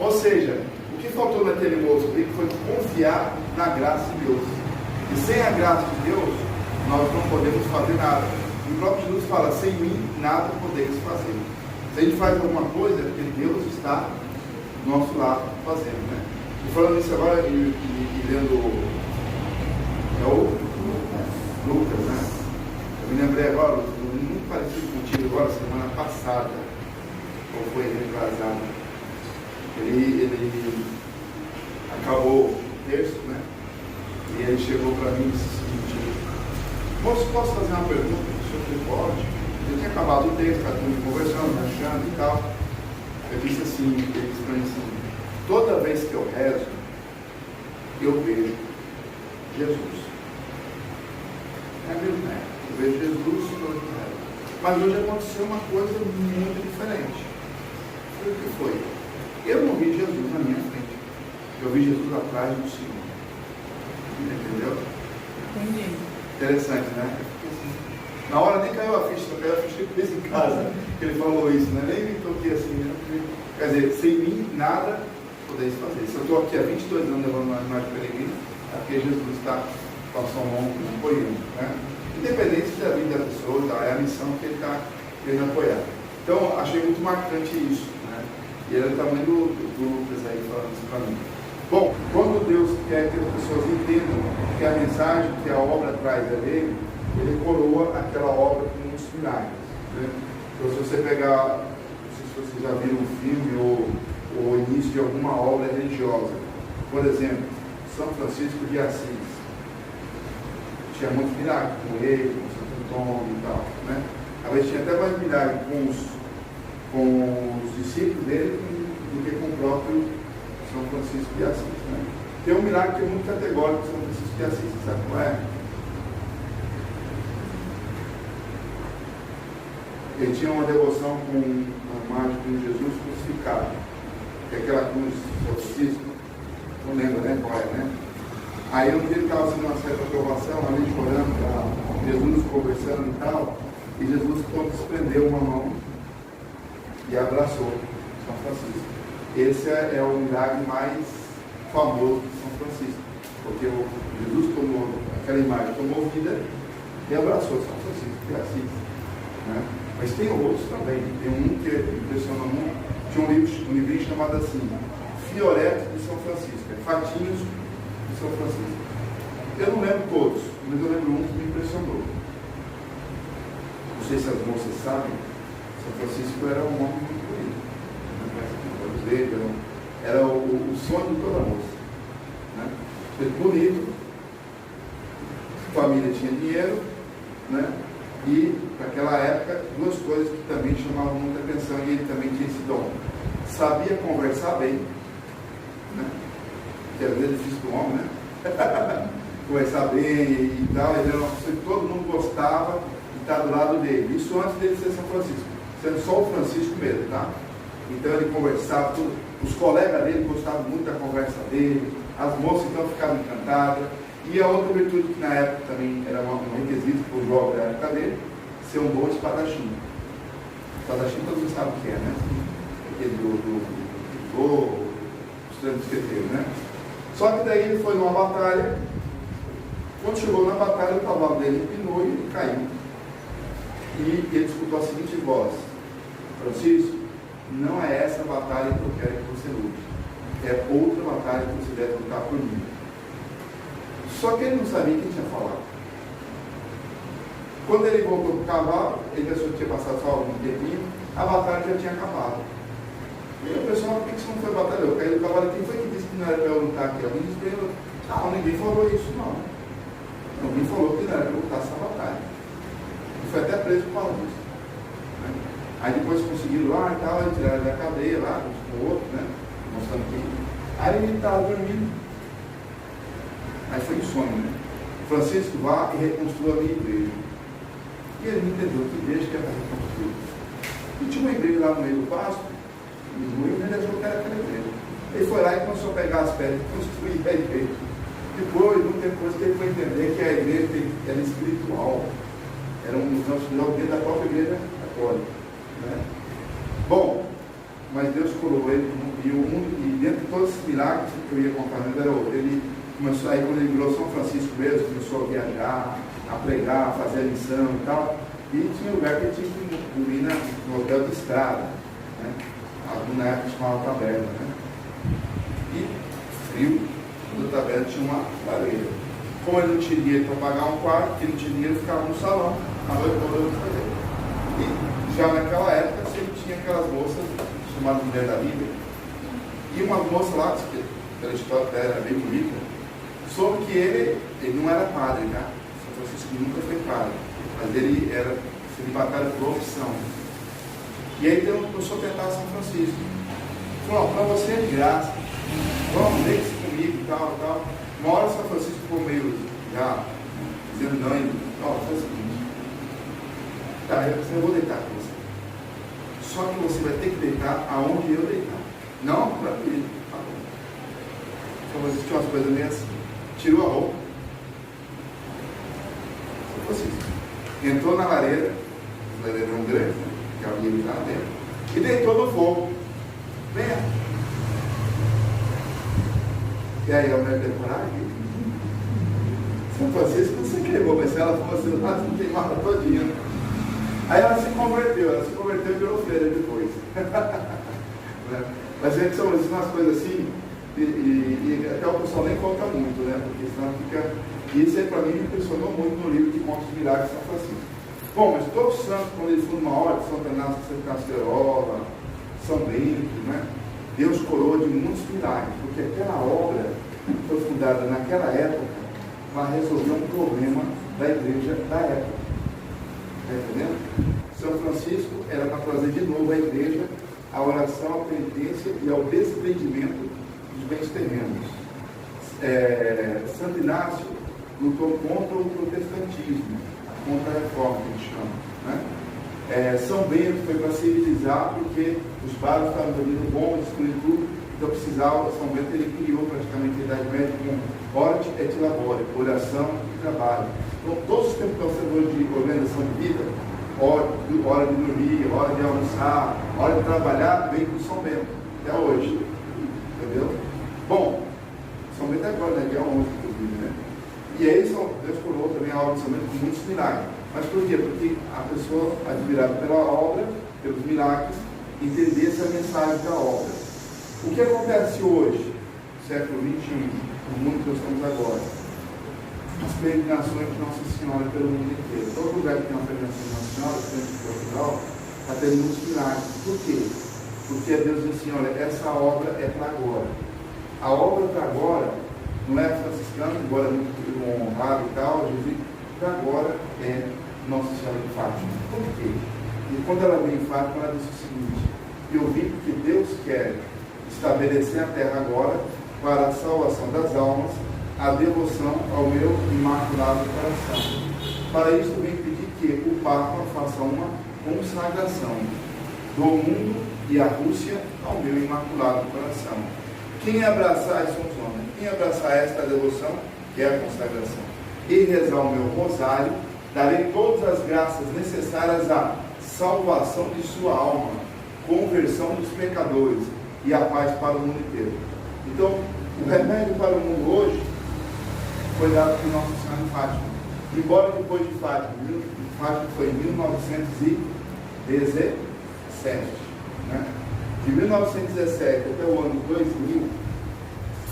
Ou seja, o que faltou naquele moço ali foi confiar na graça de Deus. E sem a graça de Deus, nós não podemos fazer nada. E o próprio Jesus fala, sem mim nada podemos fazer. Se a gente faz alguma coisa, é porque Deus está do nosso lado fazendo, né? E falando isso agora, e lendo Lucas, né? Eu me lembrei agora, muito parecido contigo agora, semana passada, ou foi retrasado. Ele acabou o texto, né? E ele chegou para mim e disse o seguinte: moço, posso fazer uma pergunta? O senhor pode? Ele tinha acabado o texto, está conversando, achando e tal. Eu disse assim, ele disse para mim assim: toda vez que eu rezo, eu vejo Jesus. É mesmo, né? Eu vejo Jesus toda vez que eu rezo. Mas hoje aconteceu uma coisa muito diferente. O que foi? Eu não vi Jesus na minha frente. Eu vi Jesus atrás do Senhor. Entendeu? Entendi. Interessante, né? Na hora nem caiu a ficha, só caiu a ficha que fez em casa, que ele falou isso, né? Nem me toquei assim, né? Quer dizer, sem mim, nada podeis fazer. Se eu estou aqui há 22 anos levando uma imagem peregrina, é porque Jesus está com a sua mão apoiando, né? Independente da vida da pessoa, é a missão que ele está querendo apoiar. Então, achei muito marcante isso, né? E era o tamanho do Lucas aí falando isso para mim. Bom, quando Deus quer que as pessoas entendam que a mensagem, que a obra traz é dele, ele coroa aquela obra com muitos milagres, né? Então, se você pegar, não sei se vocês já viram um filme ou o início de alguma obra religiosa, por exemplo, São Francisco de Assis, tinha muitos milagres com ele, com Santo Antônio e tal, né? Às vezes tinha até mais milagres com os discípulos dele do que com o próprio São Francisco de Assis, né? Tem um milagre que é muito categórico de São Francisco de Assis, sabe qual é? Ele tinha uma devoção com a imagem de Jesus crucificado, que é aquela cruz de São Francisco, não lembro, né, qual é, né? Aí um dia ele estava sendo uma certa aprovação, ali chorando, Jesus conversando e tal, e Jesus desprendeu uma mão e abraçou São Francisco. Esse é o milagre mais famoso de São Francisco, porque Jesus tomou aquela imagem, tomou vida e abraçou São Francisco de Assis, né? Mas tem outros também. Tem um que impressiona muito. Tinha um livrinho chamado assim, Fioreto de São Francisco, Fatinhos de São Francisco. Eu não lembro todos, mas eu lembro um que me impressionou. Não sei se as moças sabem, São Francisco era um homem muito bonito. Era o sonho de toda moça, né? Bonito, família tinha dinheiro, né? E, naquela época, duas coisas que também chamavam muita atenção, e ele também tinha esse dom. Sabia conversar bem, né? Que às vezes é difícil do homem, né? Conversar bem e tal. Ele era uma pessoa que todo mundo gostava de estar do lado dele. Isso antes dele ser São Francisco, sendo só o Francisco mesmo, tá? Então ele conversava, tudo. Os colegas dele gostavam muito da conversa dele, as moças então ficavam encantadas. E a outra virtude que na época também era um requisito para o jovem da época dele, ser um bom espadachim. Espadachim todos vocês sabem o que é, né? Aquele dos treinos esqueteiros, né? Só que daí ele foi numa batalha. Quando chegou na batalha, o cavalo dele empinou e ele caiu. E ele escutou a seguinte voz: Francisco, não é essa batalha que eu quero que você lute. É outra batalha que você deve lutar por mim. Só que ele não sabia quem tinha falado. Quando ele voltou para o cavalo, ele achou que tinha passado só algum tempinho, a batalha já tinha acabado. E o pessoal, por que você não foi batalhar? Eu caí do cavalo, quem foi que disse que não era para eu lutar aqui? Alguém disse para ele: não, ninguém falou isso, não. Alguém falou que não era para eu lutar essa batalha. Ele foi até preso por causa disso, né? Aí depois conseguiram lá e tal, tiraram ele da cadeia lá, com o outro, né? Mostrando que. Aí ele estava dormindo. Aí foi um sonho, né? Francisco vá e reconstrua a minha igreja. E ele não entendeu que igreja que era reconstruída. E tinha uma igreja lá no meio do pasto, e ele achou que era aquela igreja. Ele foi lá e começou a pegar as pedras e construir a igreja. Depois, muito depois que ele foi entender que a igreja era espiritual. Era um dos dentro da própria igreja católica, né? Bom, mas Deus curou ele com E dentro de todos esses milagres que eu ia contar, era outro. Ele começou, aí quando ele virou São Francisco mesmo, começou a viajar, a pregar, a fazer a lição e tal. E tinha lugar que ele tinha que dormir no hotel de estrada, né? Na época chamava taberna, né? E frio, toda taberna tinha uma lareira. Como ele não tinha dinheiro para pagar um quarto, ele não tinha dinheiro, ele ficava no salão, a noite toda eu fazer. E já naquela época sempre tinha aquelas moças chamadas Mulher da Vida. E uma moça lá, que pela história dela era bem bonita, soube que ele não era padre, né? São Francisco nunca foi padre, mas ele era celibatário por opção. E aí Deus começou a tentar São Francisco. Falou, para você é de graça, vamos, deite-se comigo e tal, e tal. Uma hora São Francisco ficou meio já dizendo não, faz o seguinte, tá, eu vou deitar com você. Só que você vai ter que deitar aonde eu deitar. Não, tranquilo. Tá bom. São Francisco tinha umas coisas meio assim. Tirou a roupa. São Francisco entrou na lareira, o lareirão grande, né? Que havia ali lá dentro, e deitou no fogo. Venha. E aí a mulher deu coragem. São Francisco não se queimou, mas se ela fosse lá, não queimava todinha. Aí ela se converteu e virou freira depois. Mas a gente São Francisco umas coisas assim, e até o pessoal nem conta muito, né? Porque senão fica. E isso aí para mim me impressionou muito no livro de Contos de Milagres de São Francisco. Bom, mas todos os santos, quando eles foram numa hora, São Bernardo, São Casterola, São Bento, né? Deus coroou de muitos milagres, porque aquela obra foi fundada naquela época para resolver um problema da igreja da época. Está entendendo? São Francisco era para trazer de novo à igreja a oração, a penitência e ao desprendimento dos bens terrenos. Santo Inácio lutou contra o protestantismo, contra a reforma, que eles chamam, né? São Bento foi para civilizar, porque os barcos estavam vendendo bombas, destruindo tudo, então precisava. São Bento ele criou praticamente a Idade Média com orte et labore, oração e trabalho. Então, todos os tempos que você falou de organização de vida, hora de dormir, hora de almoçar, hora de trabalhar, vem com São Bento, até hoje, entendeu? Bom, São Bento é agora, né? Dia 11, inclusive, né? E aí Deus coroou também a obra de São Bento com muitos milagres. Mas por quê? Porque a pessoa, admirada pela obra, pelos milagres, entendesse a mensagem da obra. O que acontece hoje, século XXI, no mundo que nós estamos agora? As peregrinações de Nossa Senhora pelo mundo inteiro. Todo lugar que tem uma peregrinação de Nossa Senhora, frente de Portugal, está tendo muitos milagres. Por quê? Porque Deus diz assim, olha, essa obra é para agora. A obra para agora não é franciscana, embora muito honrado e tal, para agora é Nossa Senhora de Fátima. Por quê? E quando ela veio em Fátima, ela disse o seguinte: eu vi que Deus quer estabelecer a terra agora para a salvação das almas, a devoção ao meu imaculado coração. Para isso, eu venho pedir que o Papa faça uma consagração do mundo e a Rússia ao meu imaculado coração. Quem abraçar, somos homens, quem abraçar esta devoção, que é a consagração, e rezar o meu rosário, darei todas as graças necessárias à salvação de sua alma, conversão dos pecadores e a paz para o mundo inteiro. Então, o remédio para o mundo hoje foi dado por Nossa Senhora de Fátima. Embora depois de Fátima, Fátima foi em 1917, né? De 1917 até o ano 2000,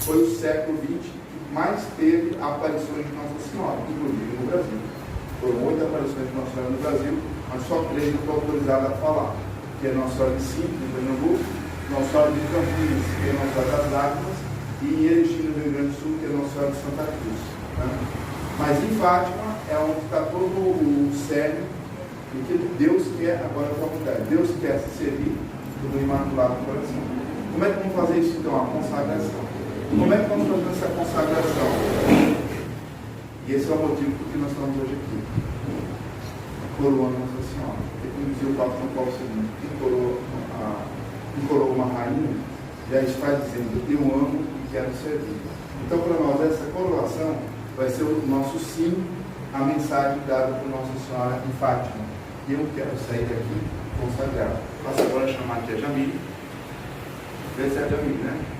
foi o século XX que mais teve aparições de Nossa Senhora, inclusive no Brasil. Foram 8 aparições de Nossa Senhora no Brasil, mas só 3 não foi autorizada a falar, que é Nossa Senhora de Sintra, em Pernambuco, Nossa Senhora de Campinas, que é Nossa Senhora das Lágrimas, e em Erechim, no Rio Grande do Sul, que é Nossa Senhora de Santa Cruz. Né? Mas em Fátima é onde está todo o cerne do que Deus quer agora para a humanidade. Deus quer se servir do Imaculado Coração. Como é que vamos fazer isso então? A consagração. Como é que vamos fazer essa consagração? E esse é o motivo por que nós estamos hoje aqui, coroando Nossa Senhora. Porque, como dizia o Papa São Paulo II, quem coroa uma rainha já está dizendo: eu amo e quero servir. Então, para nós, essa coroação vai ser o nosso sim à mensagem dada por Nossa Senhora em Fátima. E eu quero sair daqui consagrado. Posso agora chamar aqui a Jamile. Percebe, amigo, né?